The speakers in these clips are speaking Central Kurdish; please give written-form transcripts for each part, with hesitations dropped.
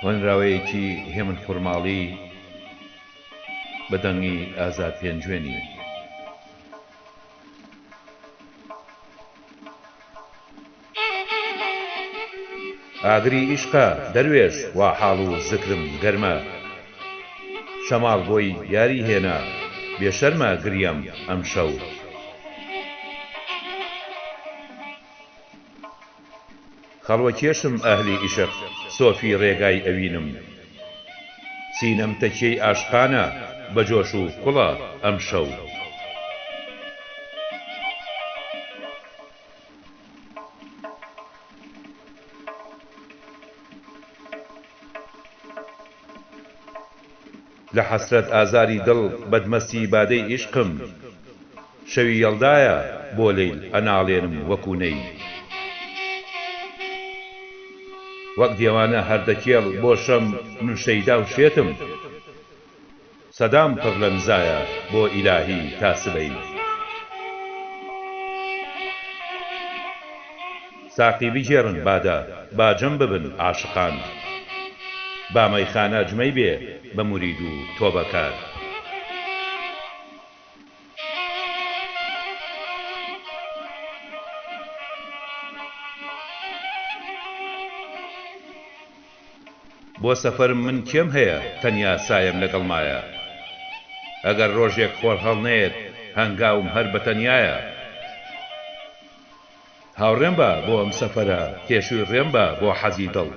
هۆنراوەیەکی هێمن فورماڵی بەدەنگی ئازاد پێنجوێنی ئاگری ئیشقە دەروێش وا حاڵ و زکرم گەرمە شەماڵ بۆی یاری هێنا بێشەرمە گریەم ئەم شەو خەڵوەکێشم ئەهلی ئیشق سۆفی ڕێگای ئەوینم سینەم تەکیەی ئاشقانە بەجۆش و کوڵە ئەم شەو لە حەسرەت ئازاری دڵ بەدمەستی بادەی ئیشقم شەوی یەڵدایە بۆ لەیل ئەناڵێنم وەکوونەی وەک دیێوانە هەردەکێڵ بۆ شەم نوشەیدا و شێتم سەدام پڕ لە نزایە بۆ ئیلاهی تا سبەی ساقی بگێڕن بادە باجەم ببن عاشقان با مەیخانە جمەی بێ بە مورید و تۆبەکار بۆ سەفەرم من کێم هەیە تەنیا سایم لەگەڵ مایە ئەگەر ڕۆژێک خۆر هەڵنێت هەنگاوم هەر بەتەنیایە هاوڕێم بە بۆ ئەم سەفەرە کێشوی ڕێم بە بۆ حەزی دڵ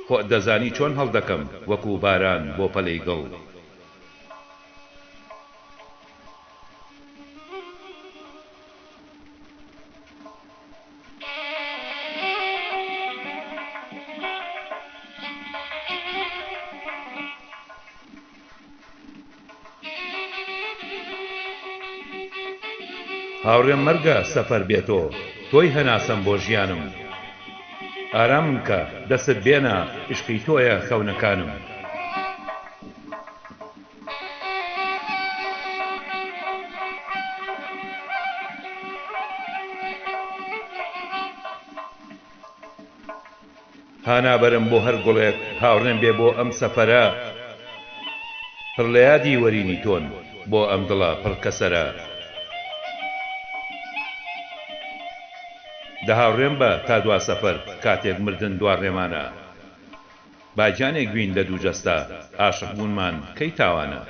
خۆت دەزانی چۆن هەڵدەکەم وەکو باران بۆ پەلەی گڵ هاوڕێم مەرگە سەفەر بێتۆ تۆی هەناسەم بۆ ژیانم ئارامم کە دەست بێنە عشقی تۆیە خەونەکانم هانابەرم بۆ هەر گوڵێک هاوڕێم بێ بۆ ئەم سەفەرە پڕ لە یادی وەرینی تۆن بۆ ئەم دڵە پڕ کەسەرە دە هاوڕێم بە تا دوا سەفەر کاتێک مردن دوا ڕێمانە باجانێک بین لە دوو جەستا عاشق بوونمان کەی تاوانە